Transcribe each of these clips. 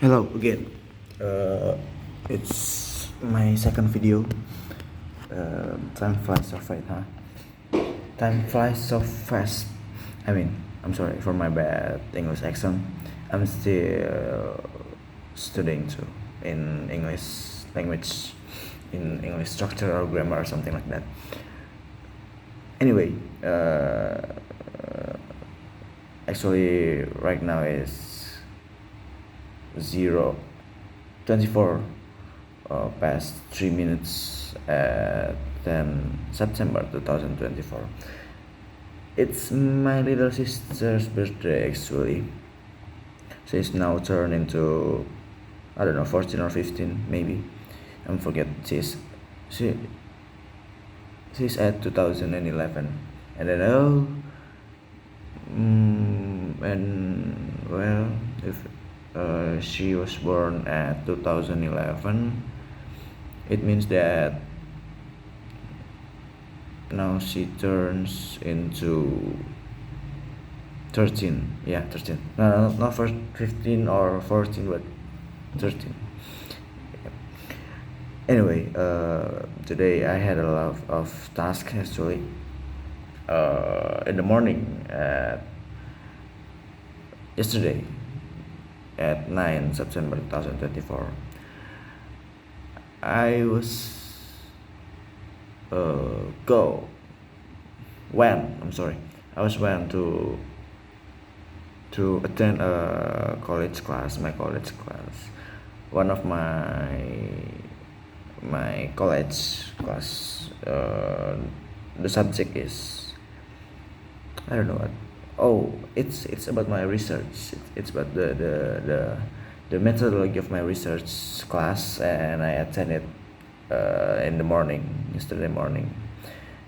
Hello again. Uh, it's my second video. Time flies so fast, huh? Time flies so fast. I'm sorry for my bad English accent. I'm still studying too in English language, in English structure or grammar or something like that. Anyway, actually right now is 0:24 past 3 minutes at 10 September 2024. It's my little sister's birthday actually. She's now turned into, I don't know, 14 or 15 maybe. I forget. She she's at 2011, and then and well, if she was born at 2011, it means that now she turns into 13. Yeah, 13. No, not for 15 or 14, but 13. Anyway, today I had a lot of tasks actually. In the morning yesterday at 9 September 2024, I was go when I'm sorry I was went to attend a college class, my college class. One of my college class, the subject is, I don't know what. Oh, it's about my research. It's about the methodology of my research class, and I attended in the morning, yesterday morning,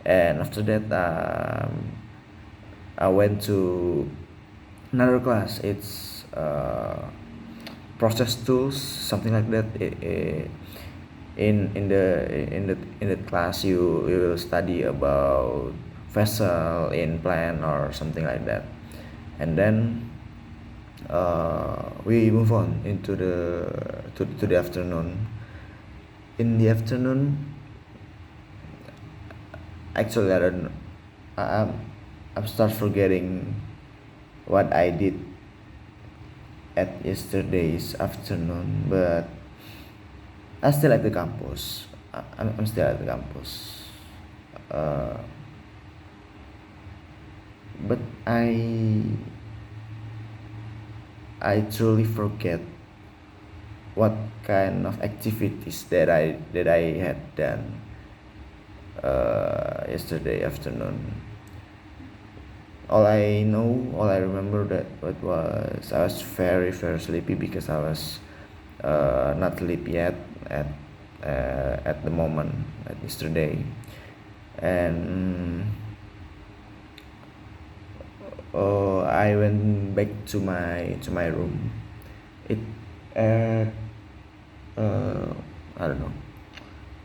and after that I went to another class. It's process tools, something like that. In the class you will study about vessel in plan or something like that, and then we move on into the afternoon. In the afternoon, actually I don't I'm start forgetting what I did at yesterday's afternoon, but I'm still at the campus. I'm still at the campus. Uh, but I truly forget what kind of activities that I had done yesterday afternoon. All I remember that what was I was very very sleepy because I was not sleep yet at the moment at yesterday, and I went back to my room. It at I don't know,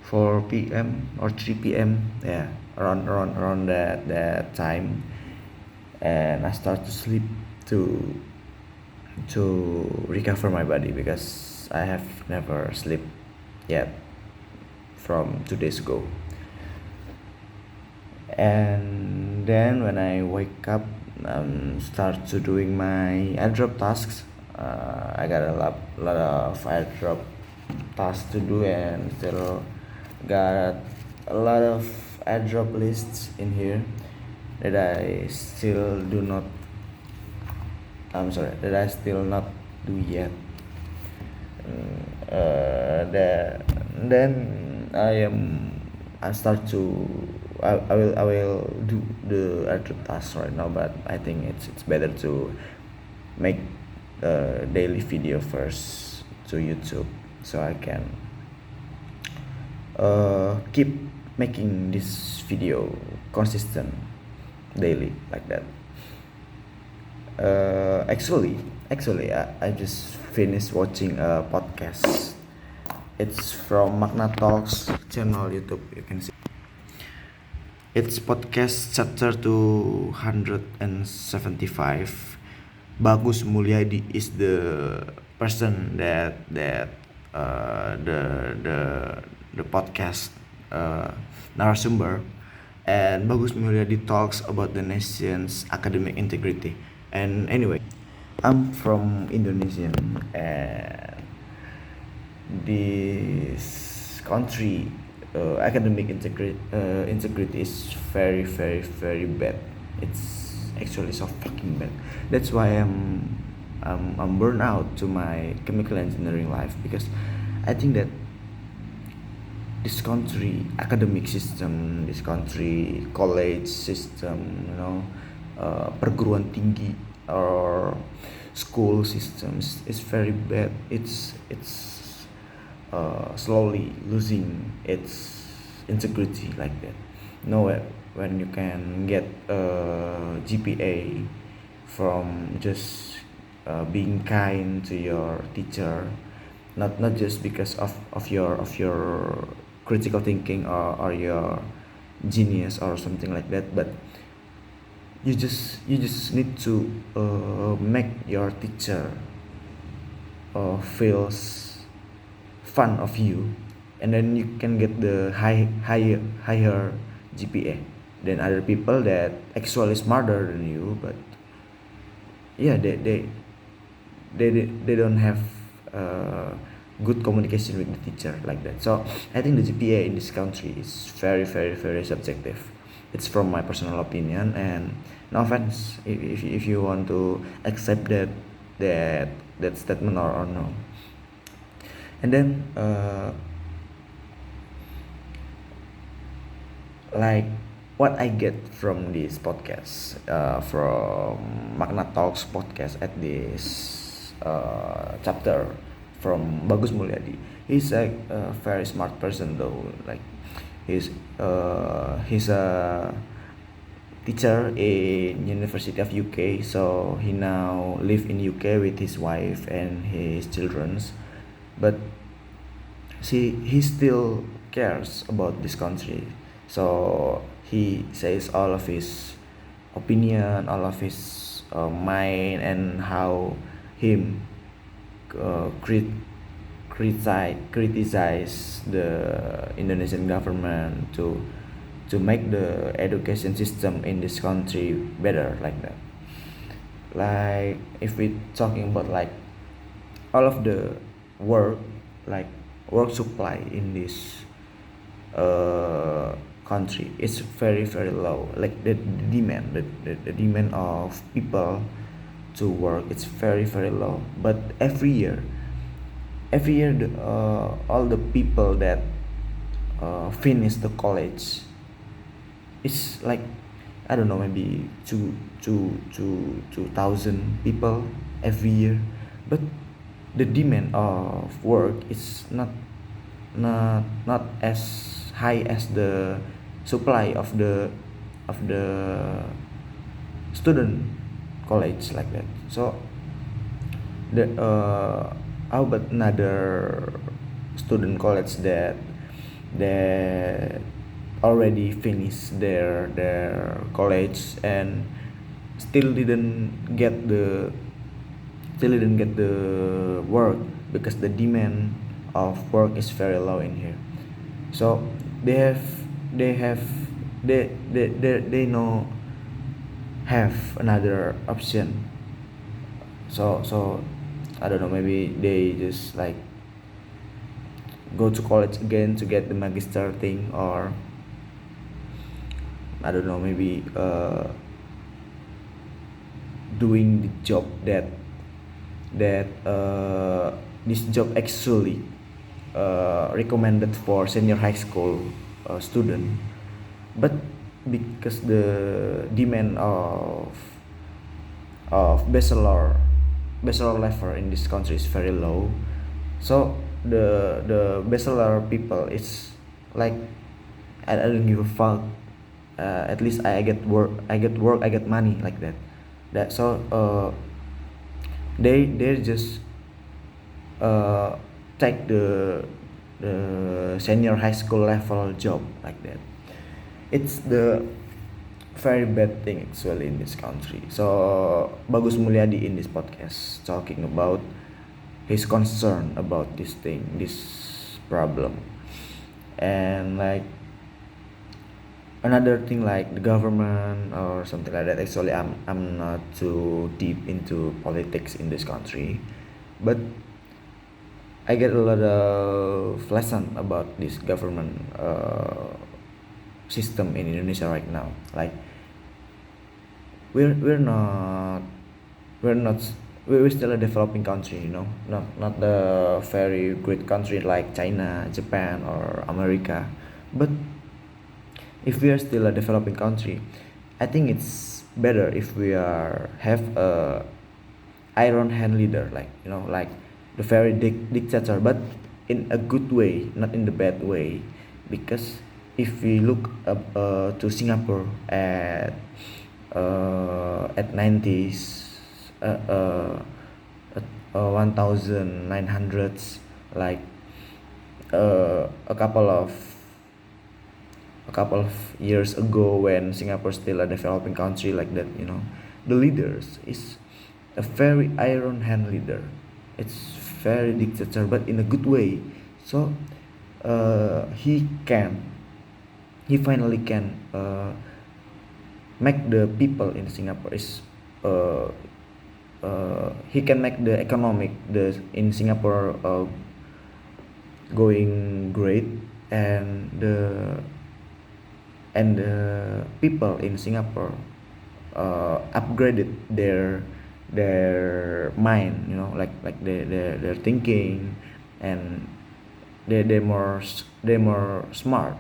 4 p.m. or 3 p.m. Yeah, around that time, and I start to sleep to recover my body because I have never slept yet from 2 days ago. And then when I wake up, start to doing my airdrop tasks. I got lot of airdrop tasks to do, and still got a lot of airdrop lists in here that I still do not. I'm sorry, that I still not do yet. Then I start to I will do the airdrop task right now, but I think it's better to make a daily video first to YouTube, so I can keep making this video consistent daily like that. Actually, I just finished watching a podcast. It's from Magna Talks channel YouTube. You can see. It's podcast chapter 275. Bagus Mulyadi is the person that the the podcast narasumber, and Bagus Mulyadi talks about the nation's academic integrity. And anyway, I'm from Indonesia, and this country academic integrity is very bad. It's actually so fucking bad. That's why I'm burned out to my chemical engineering life, because I think that this country academic system, this country college system, perguruan tinggi or school systems is very bad. It's slowly losing its integrity like that. When you can get a GPA from just being kind to your teacher, not just because of your critical thinking, or your genius or something like that, but you just need to make your teacher feels fun of you, and then you can get the higher GPA than other people that actually smarter than you, but yeah, they don't have uh, good communication with the teacher like that. So I think the GPA in this country is very subjective. It's from my personal opinion, and no offense if you want to accept that that statement, or no. And then like what I get from this podcast, from Magna Talks podcast at this chapter from Bagus Mulyadi. He's a very smart person though. Like he's a teacher in University of UK, so he now live in UK with his wife and his childrens. But see, he still cares about this country, so he says all of his opinion, all of his mind, and how him criticize the Indonesian government to make the education system in this country better like that. Like if we talking about like all of the work, like work supply in this country is very low. Like the demand, the demand of people to work, it's very low. But every year all the people that finish the college is like, I don't know, maybe 2,000 people every year. But the demand of work is not as high as the supply of the student college like that. So the how about another student college that already finished their college and still didn't get the work, because the demand of work is very low in here. So they have they have they know have another option. So I don't know, maybe they just like go to college again to get the magister thing, or I don't know, maybe doing the job that this job actually recommended for senior high school student. But because the demand of bachelor level in this country is very low, so the bachelor people is like, I don't give a fuck. At least I get work, I get money like that. So they just take the senior high school level job like that. It's the very bad thing actually in this country. So Bagus Mulyadi in this podcast talking about he's concerned about this thing, this problem. And like another thing, like the government or something like that. Actually, I'm not too deep into politics in this country, but I get a lot of lesson about this government system in Indonesia right now. Like we're not we're not we're still a developing country, not the very great country like China, Japan, or America. But if we are still a developing country, I think it's better if we are have a iron hand leader, like like the very dictator, but in a good way, not in the bad way. Because if we look up to Singapore at 90s, uh, uh, 1900s, like a couple of years ago, when Singapore still a developing country like that, the leaders is a very iron hand leader. It's very dictator, but in a good way. So he finally can make the people in Singapore is uh, he can make the economic the in Singapore going great, and the people in Singapore upgraded their mind, like their thinking, and they're more smart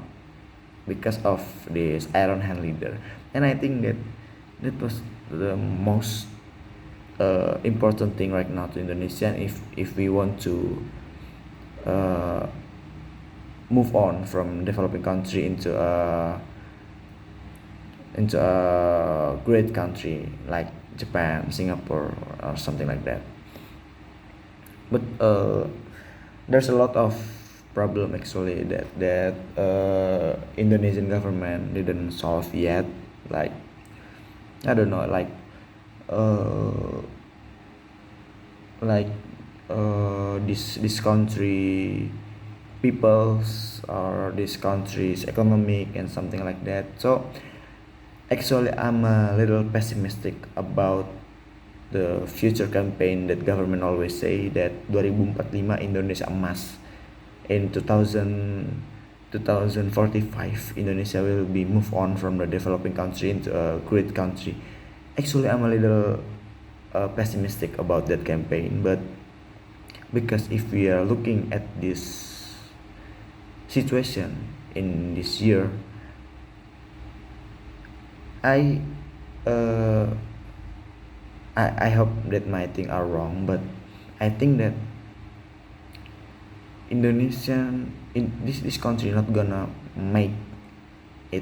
because of this iron hand leader. And I think that was the most important thing right now to Indonesia, if we want to uh, move on from developing country into a great country like Japan, Singapore, or something like that. But there's a lot of problem actually that Indonesian government didn't solve yet. Like I don't know, uh, like this country peoples, or this country's economic and something like that. So actually, I'm a little pessimistic about the future campaign that government always say that 2045 Indonesia emas. In 2045 Indonesia will be move on from the developing country into a great country. Actually, I'm a little pessimistic about that campaign, but because if we are looking at this situation in this year, I uh, I hope that my things are wrong, but I think that Indonesian in this country not gonna make it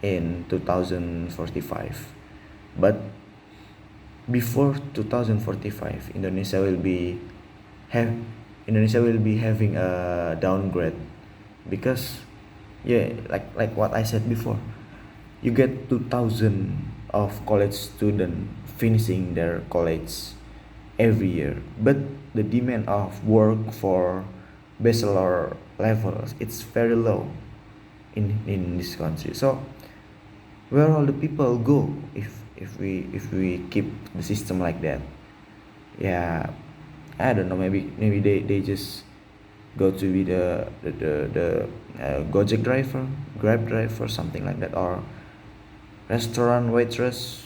in 2045. But before 2045, have Indonesia will be having a downgrade, because yeah, like what I said before, you get 2000 of college student finishing their college every year, but the demand of work for bachelor levels, it's very low in this country. So where all the people go if we keep the system like that? Yeah, I don't know, maybe they just go to be the Gojek driver, Grab driver, something like that, or restaurant waitress,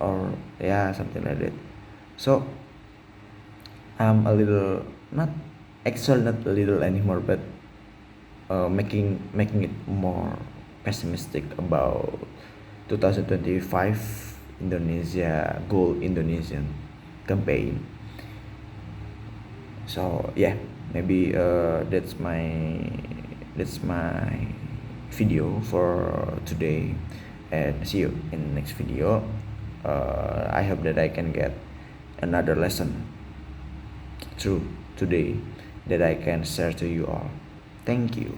or yeah, something like that. So I'm a little, not actually not a little anymore, but making it more pessimistic about 2025 Indonesia Gold Indonesian campaign. So yeah, maybe that's my video for today, and see you in the next video. I hope that I can get another lesson through today that I can share to you all. Thank you.